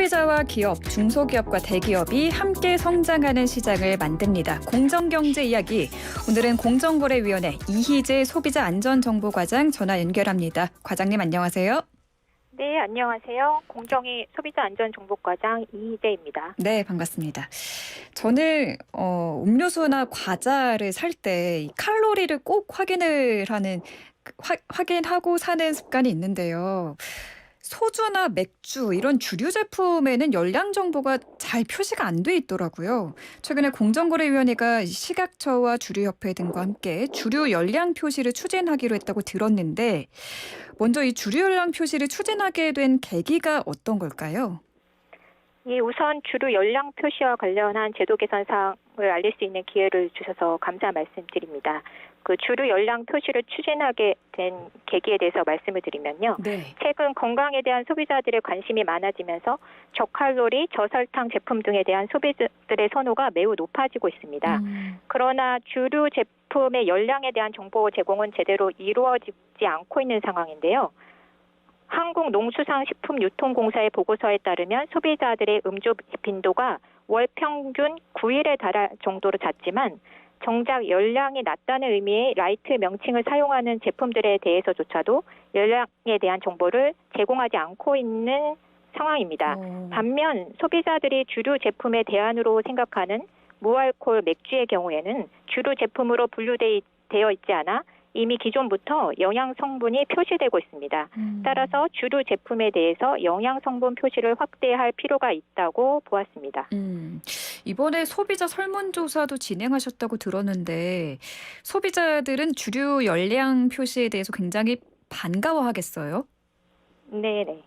소비자와 기업, 중소기업과 대기업이 함께 성장하는 시장을 만듭니다. 공정경제 이야기. 오늘은 공정거래위원회 이희재 소비자안전정보과장 전화 연결합니다. 과장님 안녕하세요. 네, 안녕하세요. 공정위 소비자안전정보과장 이희재입니다. 네, 반갑습니다. 저는 음료수나 과자를 살 때 칼로리를 꼭 확인하고 사는 습관이 있는데요. 소주나 맥주 이런 주류 제품에는 열량 정보가 잘 표시가 안 돼 있더라고요. 최근에 공정거래위원회가 식약처와 주류협회 등과 함께 주류 열량 표시를 추진하기로 했다고 들었는데 먼저 이 주류 열량 표시를 추진하게 된 계기가 어떤 걸까요? 예, 우선 주류 열량 표시와 관련한 제도 개선 사항을 알릴 수 있는 기회를 주셔서 감사 말씀드립니다. 그 주류 열량 표시를 추진하게 된 계기에 대해서 말씀을 드리면요. 네. 최근 건강에 대한 소비자들의 관심이 많아지면서 저칼로리, 저설탕 제품 등에 대한 소비자들의 선호가 매우 높아지고 있습니다. 그러나 주류 제품의 열량에 대한 정보 제공은 제대로 이루어지지 않고 있는 상황인데요. 한국농수산식품유통공사의 보고서에 따르면 소비자들의 음주 빈도가 월 평균 9일에 달할 정도로 잦지만 정작 열량이 낮다는 의미의 라이트 명칭을 사용하는 제품들에 대해서조차도 열량에 대한 정보를 제공하지 않고 있는 상황입니다. 반면 소비자들이 주류 제품의 대안으로 생각하는 무알콜 맥주의 경우에는 주류 제품으로 분류되어 있지 않아 이미 기존부터 영양 성분이 표시되고 있습니다. 따라서 주류 제품에 대해서 영양 성분 표시를 확대할 필요가 있다고 보았습니다. 이번에 소비자 설문조사도 진행하셨다고 들었는데 소비자들은 주류 열량 표시에 대해서 굉장히 반가워하겠어요? 네네.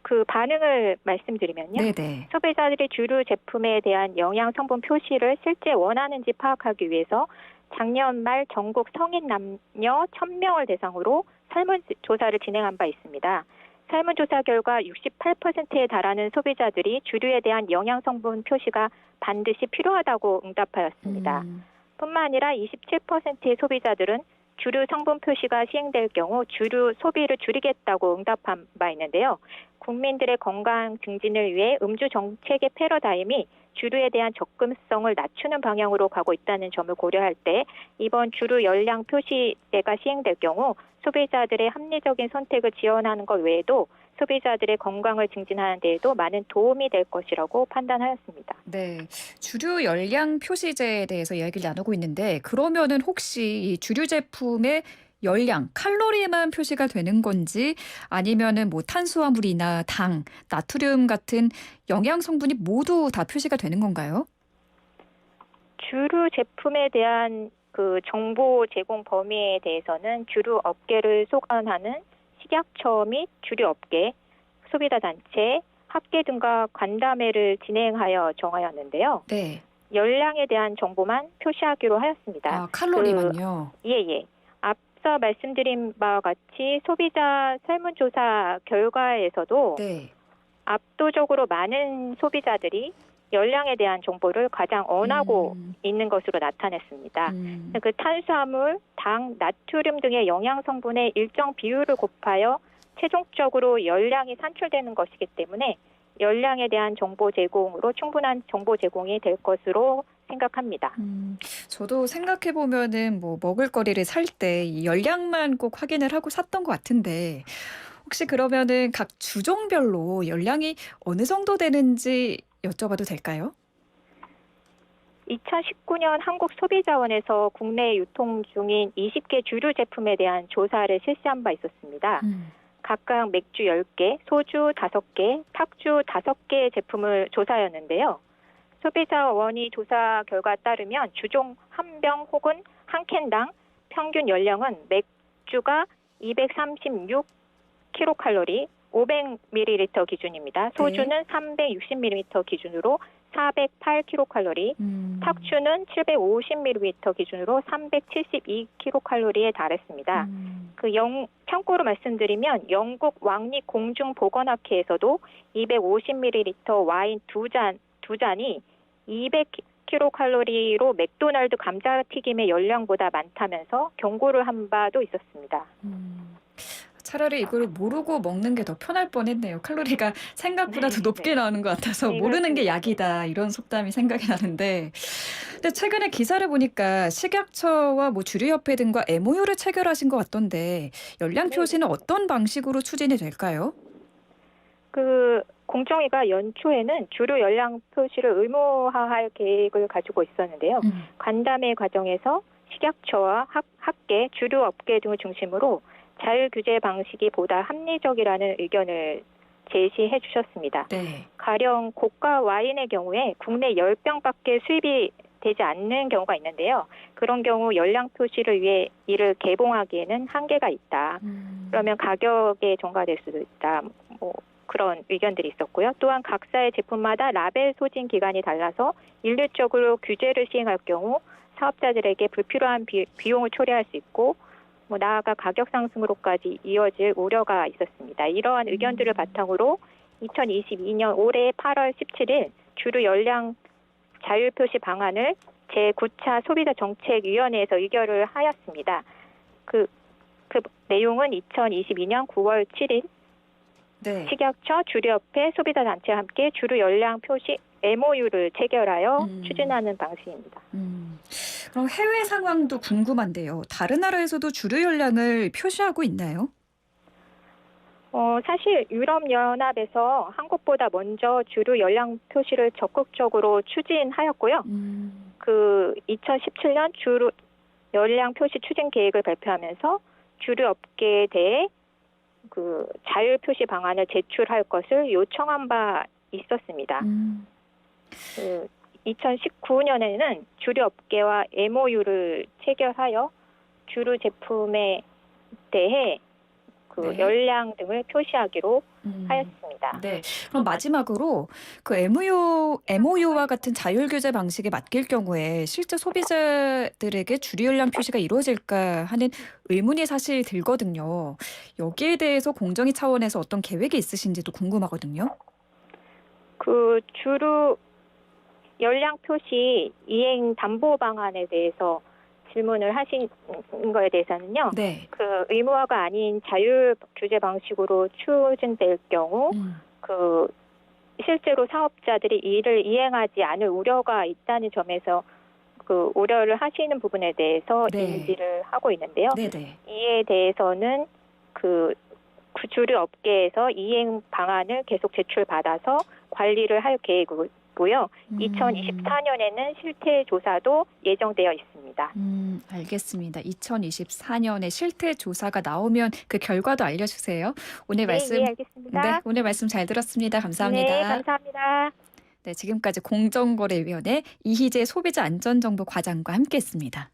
그 반응을 말씀드리면요. 네네. 소비자들이 주류 제품에 대한 영양 성분 표시를 실제 원하는지 파악하기 위해서 작년 말 전국 성인 남녀 1,000명을 대상으로 설문조사를 진행한 바 있습니다. 설문조사 결과 68%에 달하는 소비자들이 주류에 대한 영양 성분 표시가 반드시 필요하다고 응답하였습니다. 뿐만 아니라 27%의 소비자들은 주류 성분 표시가 시행될 경우 주류 소비를 줄이겠다고 응답한 바 있는데요. 국민들의 건강 증진을 위해 음주 정책의 패러다임이 주류에 대한 접근성을 낮추는 방향으로 가고 있다는 점을 고려할 때 이번 주류 열량 표시제가 시행될 경우 소비자들의 합리적인 선택을 지원하는 것 외에도 소비자들의 건강을 증진하는 데에도 많은 도움이 될 것이라고 판단하였습니다. 네, 주류 열량 표시제에 대해서 이야기를 나누고 있는데 그러면은 혹시 이 주류 제품의 열량, 칼로리만 표시가 되는 건지 아니면은 뭐 탄수화물이나 당, 나트륨 같은 영양 성분이 모두 다 표시가 되는 건가요? 주류 제품에 대한 그 정보 제공 범위에 대해서는 주류 업계를 소관하는 식약처 및 주류 업계, 소비자 단체, 학계 등과 간담회를 진행하여 정하였는데요. 네. 열량에 대한 정보만 표시하기로 하였습니다. 아, 칼로리만요. 예. 앞서 말씀드린 바와 같이 소비자 설문조사 결과에서도 네. 압도적으로 많은 소비자들이 열량에 대한 정보를 가장 원하고 있는 것으로 나타냈습니다. 그 탄수화물, 당, 나트륨 등의 영양 성분의 일정 비율을 곱하여 최종적으로 열량이 산출되는 것이기 때문에 열량에 대한 정보 제공으로 충분한 정보 제공이 될 것으로 생각합니다. 저도 생각해 보면은 뭐 먹을거리를 살 때 이 열량만 꼭 확인을 하고 샀던 것 같은데 혹시 그러면은 각 주종별로 열량이 어느 정도 되는지 여쭤봐도 될까요? 2019년 한국소비자원에서 국내에 유통 중인 20개 주류 제품에 대한 조사를 실시한 바 있었습니다. 각각 맥주 10개, 소주 5개, 탁주 5개의 제품을 조사하였는데요. 소비자원이 조사 결과에 따르면 주종 한 병 혹은 한 캔당 평균 열량은 맥주가 236kcal, 500ml 기준입니다. 소주는 360ml 기준으로 408kcal, 탁주는 750ml 기준으로 372kcal에 달했습니다. 참고로 말씀드리면 영국 왕립 공중보건학회에서도 250ml 와인 두 잔이 200kcal로 맥도날드 감자튀김의 열량보다 많다면서 경고를 한 바도 있었습니다. 차라리 이거를 모르고 먹는 게 더 편할 뻔했네요. 칼로리가 생각보다 더 네, 높게 나오는 것 같아서 네, 모르는 게 그렇습니다. 약이다 이런 속담이 생각이 나는데 근데 최근에 기사를 보니까 식약처와 뭐 주류협회 등과 MOU를 체결하신 것 같던데 열량 네, 표시는 네. 어떤 방식으로 추진이 될까요? 공정위가 연초에는 주류 열량 표시를 의무화할 계획을 가지고 있었는데요. 음. 간담회 과정에서 식약처와 학계, 주류 업계 등을 중심으로 자율 규제 방식이 보다 합리적이라는 의견을 제시해 주셨습니다. 네. 가령 고가 와인의 경우에 국내 10병밖에 수입이 되지 않는 경우가 있는데요. 그런 경우 열량 표시를 위해 이를 개봉하기에는 한계가 있다. 그러면 가격에 전가될 수도 있다. 뭐 그런 의견들이 있었고요. 또한 각사의 제품마다 라벨 소진 기간이 달라서 일률적으로 규제를 시행할 경우 사업자들에게 불필요한 비용을 초래할 수 있고 뭐 나아가 가격 상승으로까지 이어질 우려가 있었습니다. 이러한 의견들을 바탕으로 2022년 올해 8월 17일 주류 열량 자율 표시 방안을 제9차 소비자 정책위원회에서 의결을 하였습니다. 그 내용은 2022년 9월 7일 네. 식약처, 주류협회, 소비자단체와 함께 주류 열량 표시 MOU를 체결하여 추진하는 방식입니다. 그럼 해외 상황도 궁금한데요. 다른 나라에서도 주류 열량을 표시하고 있나요? 사실 유럽연합에서 한국보다 먼저 주류 열량 표시를 적극적으로 추진하였고요. 2017년 주류 열량 표시 추진 계획을 발표하면서 주류 업계에 대해 자율 표시 방안을 제출할 것을 요청한 바 있었습니다. 2019년에는 주류 업계와 MOU를 체결하여 주류 제품에 대해 네. 열량 등을 표시하기로 하였습니다. 네. 그럼 마지막으로 그 MOU와 같은 자율 규제 방식에 맡길 경우에 실제 소비자들에게 주류 열량 표시가 이루어질까 하는 의문이 사실 들거든요. 여기에 대해서 공정위 차원에서 어떤 계획이 있으신지도 궁금하거든요. 주류 열량 표시 이행 담보 방안에 대해서 질문을 하신 거에 대해서는요. 네. 의무화가 아닌 자율 규제 방식으로 추진될 경우 실제로 사업자들이 이를 이행하지 않을 우려가 있다는 점에서 우려를 하시는 부분에 대해서 네. 인지를 하고 있는데요. 네네. 이에 대해서는 주류 업계에서 이행 방안을 계속 제출받아서 관리를 할 계획이고요. 2024년에는 실태 조사도 예정되어 있습니다. 알겠습니다. 2024년에 실태 조사가 나오면 그 결과도 알려주세요. 오늘 말씀, 네, 알겠습니다. 네, 오늘 말씀 잘 들었습니다. 감사합니다. 네, 감사합니다. 네, 지금까지 공정거래위원회 이희재 소비자안전정보 과장과 함께했습니다.